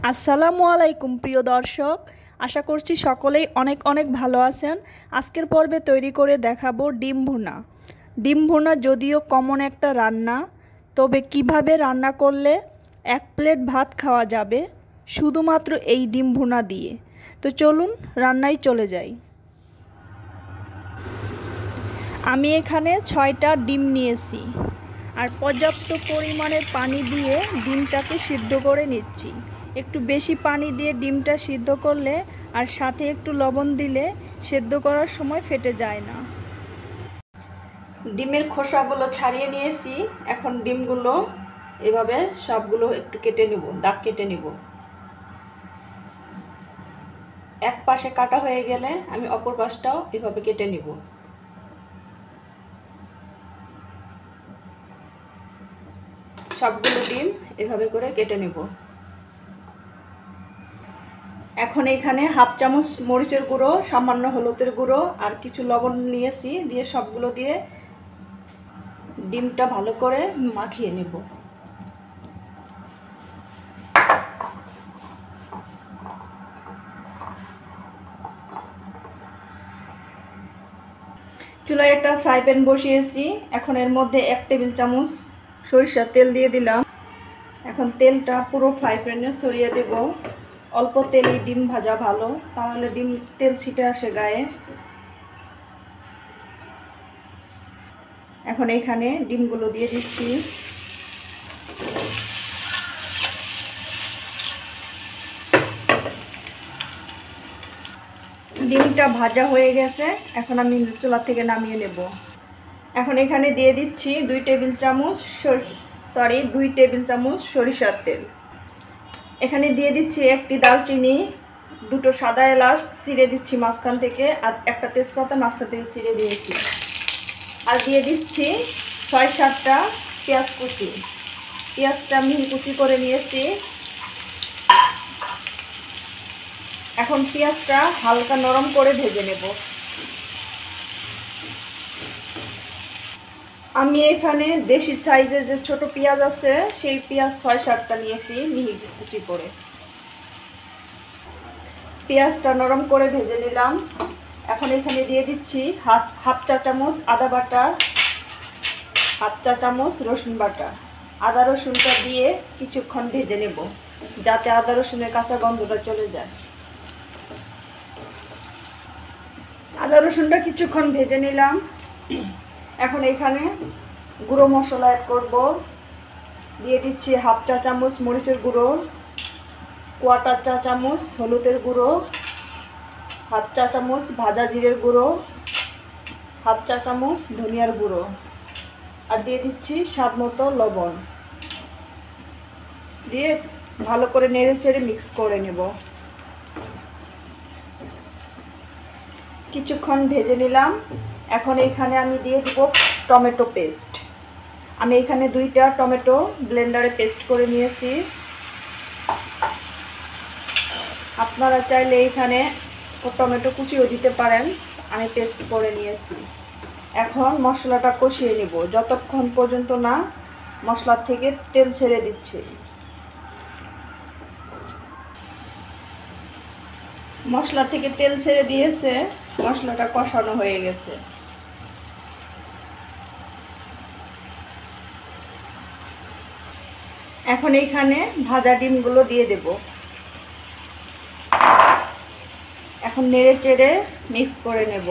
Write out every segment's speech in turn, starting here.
আসসালামু আলাইকুম প্রিয় দর্শক, আশা করছি সকলেই অনেক অনেক ভালো আছেন। আজকের পর্বে তৈরি করে দেখাবো ডিম ভুনা। ডিম ভুনা যদিও কমন একটা রান্না, তবে কিভাবে রান্না করলে এক প্লেট ভাত খাওয়া যাবে শুধুমাত্র এই ডিম ভুনা দিয়ে। তো চলুন রান্নায় চলে যাই। আমি এখানে 6টা ডিম নিয়েছি আর পর্যাপ্ত পরিমাণের পানি দিয়ে ডিমটাকে সিদ্ধ করে নিচ্ছি। একটু বেশি পানি দিয়ে ডিমটা সিদ্ধ করলে আর সাথে একটু লবণ দিলে সিদ্ধ করার সময় ফেটে যায় না। ডিমের খোসাগুলো ছাড়িয়ে নিয়েছি। এখন ডিমগুলো এভাবে সবগুলো একটু কেটে নেব, দাগ কেটে নেব। এক পাশে কাটা হয়ে গেলে আমি অপর পাশটাও এভাবে কেটে নেব। সবগুলো ডিম এভাবে করে কেটে নেব। এখন এখানে হাফ চামচ মরিচের গুঁড়ো, সামান্য হলুদের গুঁড়ো আর কিছু লবণ নিয়েছি, দিয়ে সবগুলো দিয়ে ডিমটা ভালো করে মাখিয়ে নেব। চুলায় একটা ফ্রাই প্যান বসিয়েছি। এখন এর মধ্যে 1 টেবিল চামচ সরিষার তেল দিয়ে দিলাম। এখন তেলটা পুরো ফ্রাই প্যানে ছড়িয়ে দেব। অল্প তেলেই ডিম ভাজা ভালো, তাহলে ডিম তেল ছিটে আসে গায়ে। এখন এখানে ডিমগুলো দিয়ে দিচ্ছি। ডিমটা ভাজা হয়ে গেছে, এখন আমি চুলা থেকে নামিয়ে নেব। এখন এখানে দিয়ে দিচ্ছি 2 টেবিল চামচ সরিষার তেল। এখানে দিয়ে দিচ্ছি 1টি দারচিনি, 2টো সাদা এলাচ ছিঁড়ে দিচ্ছি মাঝখান থেকে, আর একটা তেজপাতা মাঝখান থেকে ছিঁড়ে দিয়েছি। আর দিয়ে দিচ্ছি 6-7টা পেঁয়াজ কুচি। পেঁয়াজটা মিহি কুচি করে নিয়েছি। এখন পেঁয়াজটা হালকা নরম করে ভেজে নেব। আমি এখানে দেশি সাইজের যে ছোট পেঁয়াজ আছে সেই পেঁয়াজ 6-7টা নিয়েছি মিহি কুচি করে। পেঁয়াজটা নরম করে ভেজে নিলাম। এখন এখানে দিয়ে দিচ্ছি হাফ চা চামচ আদা বাটা, হাফ চা চামচ রসুন বাটা। আদা রসুনটা দিয়ে কিছুক্ষণ ভেজে নেব, যাতে আদা রসুনের কাঁচা গন্ধটা চলে যায়। আদা রসুনটা কিছুক্ষণ ভেজে নিলাম। এখন এখানে গুঁড়ো মশলা অ্যাড করব। দিয়ে দিচ্ছি হাফ চা চামচ মরিচের গুঁড়ো, 1/4 চা চামচ হলুদের গুঁড়ো, হাফ চা চামচ ভাজা জিরের গুঁড়ো, হাফ চা চামচ ধনিয়ার গুঁড়ো, আর দিয়ে দিচ্ছি স্বাদ মতো লবণ। দিয়ে ভালো করে নেড়ে চেড়ে মিক্স করে নেব। কিছুক্ষণ ভেজে নিলাম। এখন এখানে আমি দিয়ে দেব টমেটো পেস্ট। আমি এখানে 2টা টমেটো ব্লেন্ডারে পেস্ট করে নিয়েছি। আপনারা চাইলে এখানে টমেটো কুচিও দিতে পারেন, আমি পেস্ট করে নিয়েছি। এখন মশলাটা কষিয়ে নেব যতক্ষণ পর্যন্ত না মশলা থেকে তেল ছেড়ে দিচ্ছে। মশলা থেকে তেল ছেড়ে দিয়েছে, মশলাটা কষানো হয়ে গেছে। এখন এইখানে ভাজা ডিমগুলো দিয়ে দেব। এখন নেড়ে চেড়ে মিক্স করে নেব।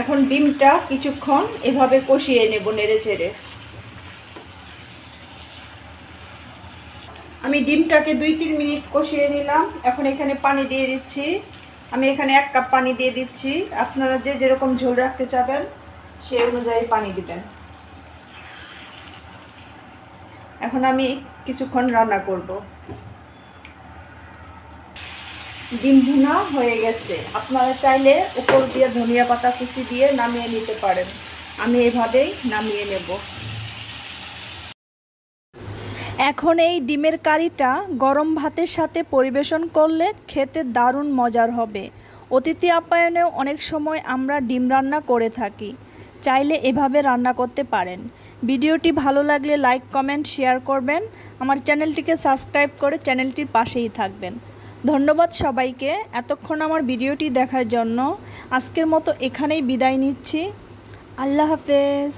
এখন ডিমটা কিছুক্ষণ এভাবে কষিয়ে নেব নেড়ে চেড়ে। আমি ডিমটাকে 2-3 মিনিট কষিয়ে নিলাম। এখন এখানে পানি দিয়ে দিচ্ছি। আমি এখানে 1 কাপ পানি দিয়ে দিচ্ছি। আপনারা যে যেরকম ঝোল রাখতে চাবেন সেই অনুযায়ী পানি দিবেন। এখন আমি কিছুক্ষণ রান্না করব। ডিম ভুনা হয়ে গেছে। আপনারা চাইলে উপর দিয়ে ধনিয়া পাতা কুচি দিয়ে নামিয়ে নিতে পারেন। আমি এভাবেই নামিয়ে নেব। এখন এই ডিমের কারিটা গরম ভাতের সাথে পরিবেশন করলে খেতে দারুণ মজার হবে। অতিথি আপ্যায়নেও অনেক সময় আমরা ডিম রান্না করে থাকি, চাইলে এভাবে রান্না করতে পারেন। ভিডিওটি ভালো লাগলে লাইক কমেন্ট শেয়ার করবেন। আমার চ্যানেলটিকে সাবস্ক্রাইব করে চ্যানেলটির পাশেই থাকবেন। ধন্যবাদ সবাইকে এতক্ষণ আমার ভিডিওটি দেখার জন্য। আজকের মতো এখানেই বিদায় নিচ্ছি। আল্লাহ হাফেজ।